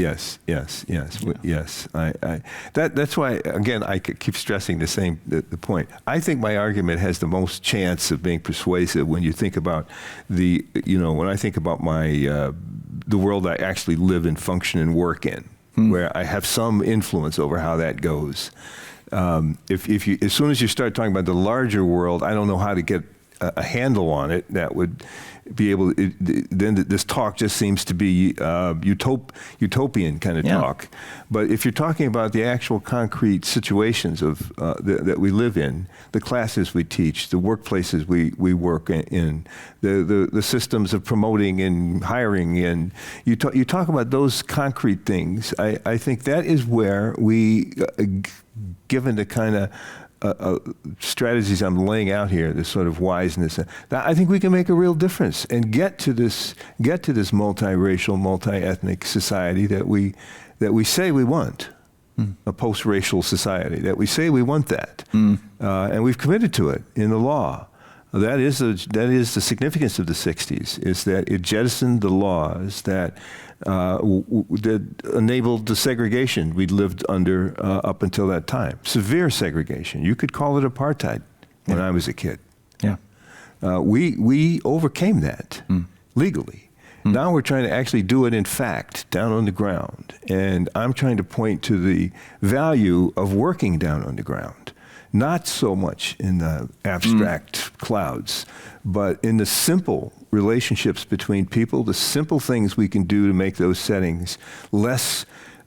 That's why, again, I keep stressing the point. I think my argument has the most chance of being persuasive when you think about when I think about the world I actually live and function and work in, where I have some influence over how that goes. If you, as soon as you start talking about the larger world, I don't know how to get a handle on it that would be able. Then this talk just seems to be utopian kind of talk. But if you're talking about the actual concrete situations of that we live in, the classes we teach, the workplaces we work in, the systems of promoting and hiring, and you talk about those concrete things. I think that is where we. Given the kind of strategies I'm laying out here, this sort of wiseness, I think we can make a real difference and get to this multiracial, multi-ethnic society that we say we want, a post-racial society that we say we want that, and we've committed to it in the law. That is the significance of the 60s, is that it jettisoned the laws that enabled the segregation we'd lived under up until that time. Severe segregation. You could call it apartheid when I was a kid. Yeah. We overcame that legally. Now we're trying to actually do it in fact, down on the ground. And I'm trying to point to the value of working down on the ground. Not so much in the abstract clouds, but in the simple relationships between people, the simple things we can do to make those settings less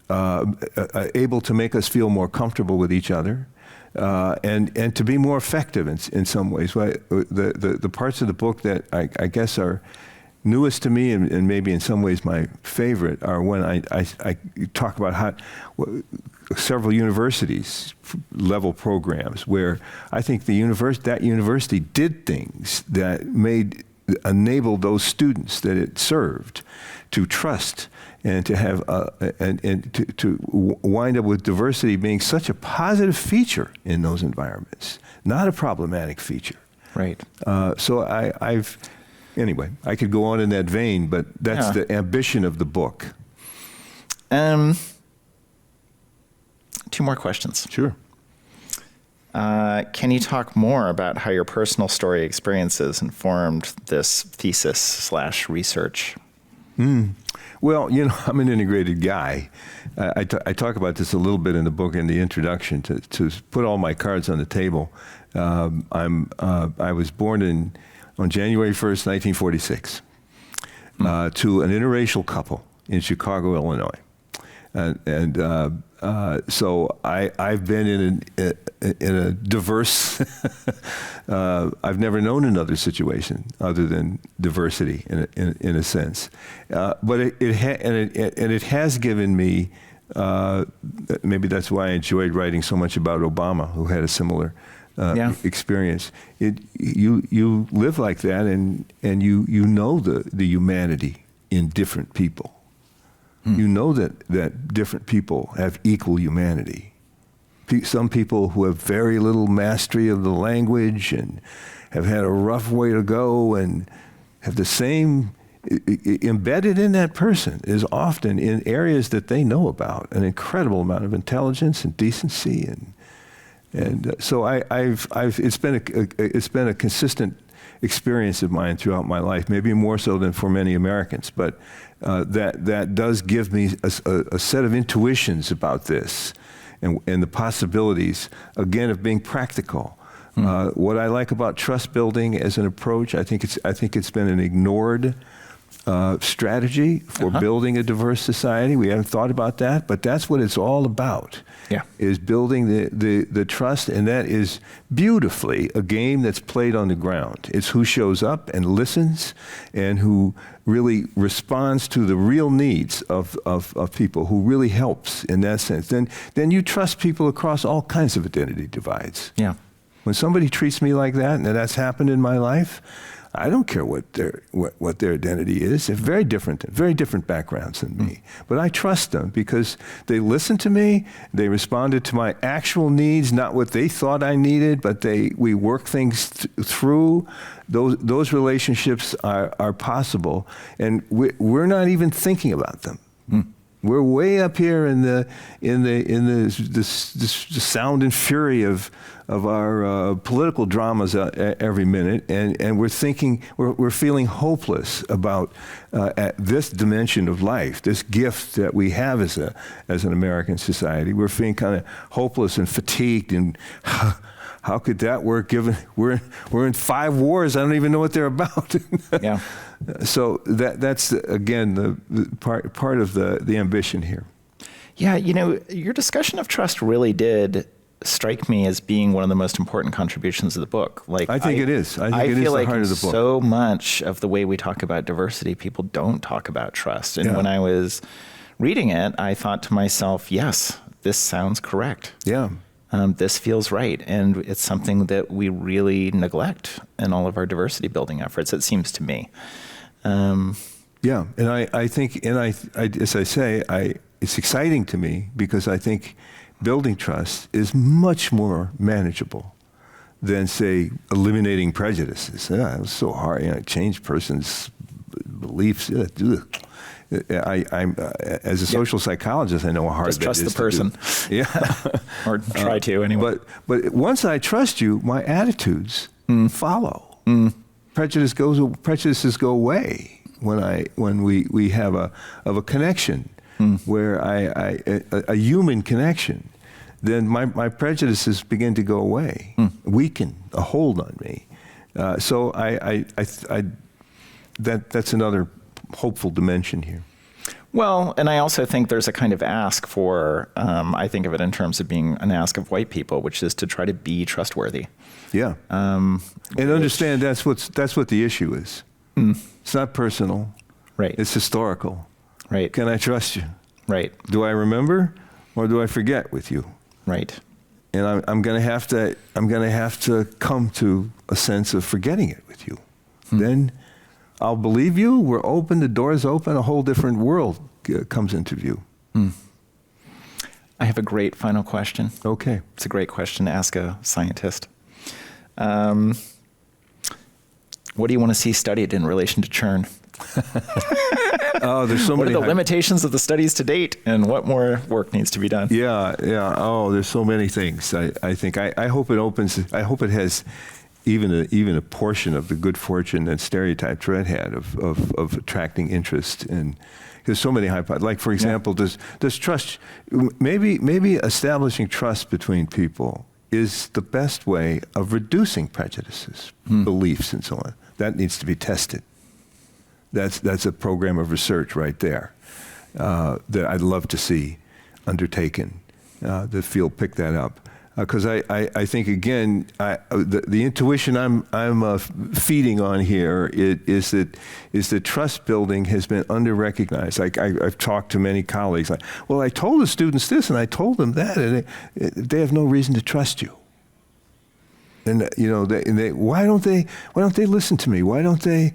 able to make us feel more comfortable with each other, and to be more effective in some ways. The parts of the book that I guess are newest to me, and maybe in some ways my favorite, are when I talk about how several universities level programs where I think that university did things that enabled those students that it served to trust and to have and to wind up with diversity being such a positive feature in those environments, not a problematic feature. Right. So anyway, I could go on in that vein, but that's the ambition of the book. Two more questions. Sure. Can you talk more about how your personal story experiences informed this thesis/research? Well, I'm an integrated guy. I talk about this a little bit in the book in the introduction to put all my cards on the table. I was born on January 1st, 1946, to an interracial couple in Chicago, Illinois. So I've been in a diverse. I've never known another situation other than diversity in a sense, but it has given me. Maybe that's why I enjoyed writing so much about Obama, who had a similar experience. You live like that, and you know the humanity in different people. You know that different people have equal humanity. Some people who have very little mastery of the language and have had a rough way to go and have the same embedded in that person is often in areas that they know about an incredible amount of intelligence and decency and so it's been a consistent experience of mine throughout my life, maybe more so than for many Americans, but that does give me a set of intuitions about this and the possibilities, again, of being practical. What I like about trust building as an approach, I think it's been an ignored strategy for building a diverse society. We haven't thought about that, but that's what it's all about. Yeah. Is building the trust, and that is beautifully a game that's played on the ground. It's who shows up and listens and who really responds to the real needs of people, who really helps in that sense. Then you trust people across all kinds of identity divides. Yeah. When somebody treats me like that, and that's happened in my life, I don't care what their identity is. They're very different backgrounds than me. But I trust them because they listened to me. They responded to my actual needs, not what they thought I needed. But we work things through. Those relationships are possible, and we're not even thinking about them. We're way up here in the sound and fury of our political dramas every minute, and we're feeling hopeless about at this dimension of life, this gift that we have as an American society. We're feeling kind of hopeless and fatigued, and how could that work? Given we're in 5 wars, I don't even know what they're about. Yeah. So that's again the part of the ambition here. Yeah, your discussion of trust really did strike me as being one of the most important contributions of the book. Like, I think it is. I think it is feel the like heart of the book. So much of the way we talk about diversity, people don't talk about trust. And Yeah. when I was reading it, I thought to myself, yes, this sounds correct. Yeah. This feels right. And it's something that we really neglect in all of our diversity building efforts, it seems to me. Yeah, and I think, and I as I say, it's exciting to me because I think building trust is much more manageable than, say, eliminating prejudices. It's so hard, change person's beliefs. I'm as a social psychologist, I know how hard Just that trust is the person. to do. Yeah, Or try to anyway. But once I trust you, my attitudes follow. Prejudices go away when we have a connection where a human connection. Then my prejudices begin to go away, weaken a hold on me. So that's another hopeful dimension here. Well, and I also think there's a kind of ask for, I think of it in terms of being an ask of white people, which is to try to be trustworthy. Yeah. And understand that's what the issue is. It's not personal. Right. It's historical. Right. Can I trust you? Right. Do I remember or do I forget with you? Right. And I'm going to have to come to a sense of forgetting it with you. Then I'll believe you. We're open. The door's open. A whole different world comes into view. I have a great final question. Okay. It's a great question to ask a scientist. What do you want to see studied in relation to churn? Oh, there's so What many. are the limitations of the studies to date, and what more work needs to be done? Yeah. Oh, there's so many things. I think I hope it opens. I hope it has even a portion of the good fortune that Stereotype Thread had of attracting interest. And there's so many hypotheses. Like, for example, does trust, maybe establishing trust between people is the best way of reducing prejudices, beliefs, and so on. That needs to be tested. That's a program of research right there that I'd love to see undertaken. The field pick that up. Because I think, again, the intuition I'm feeding on here is that trust building has been under-recognized. I've talked to many colleagues. Well, I told the students this and I told them that, and they have no reason to trust you. And why don't they listen to me? Why don't they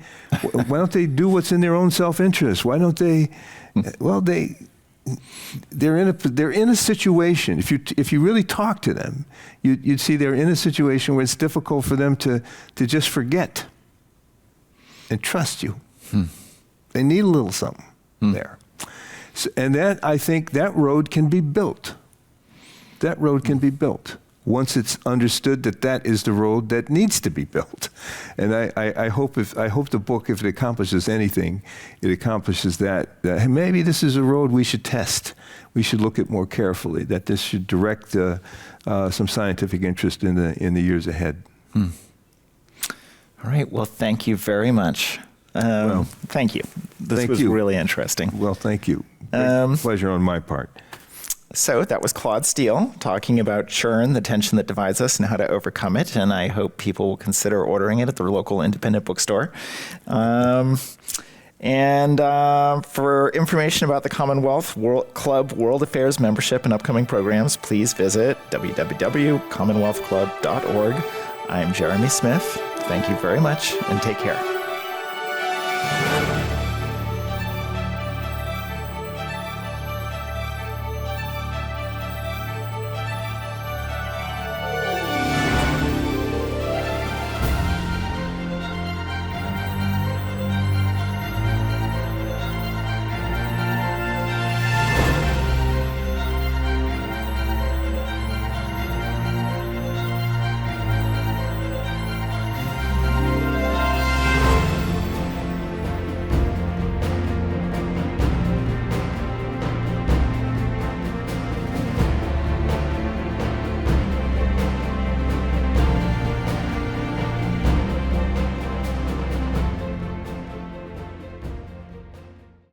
do what's in their own self-interest? Why don't they? Well, they're in a situation. If you really talk to them, you'd see they're in a situation where it's difficult for them to just forget and trust you. They need a little something there. So, and I think that road can be built. That road can be built once it's understood that is the road that needs to be built. And I hope the book, if it accomplishes anything, it accomplishes that hey, maybe this is a road we should test. We should look at more carefully, that this should direct some scientific interest in the years ahead. All right. Well, thank you very much. Thank you. This was really interesting. Well, thank you. Great pleasure on my part. So that was Claude Steele talking about churn, the tension that divides us, and how to overcome it. And I hope people will consider ordering it at their local independent bookstore. And for information about the Commonwealth Club World Affairs membership and upcoming programs, please visit www.commonwealthclub.org. I'm Jeremy Smith. Thank you very much, and take care.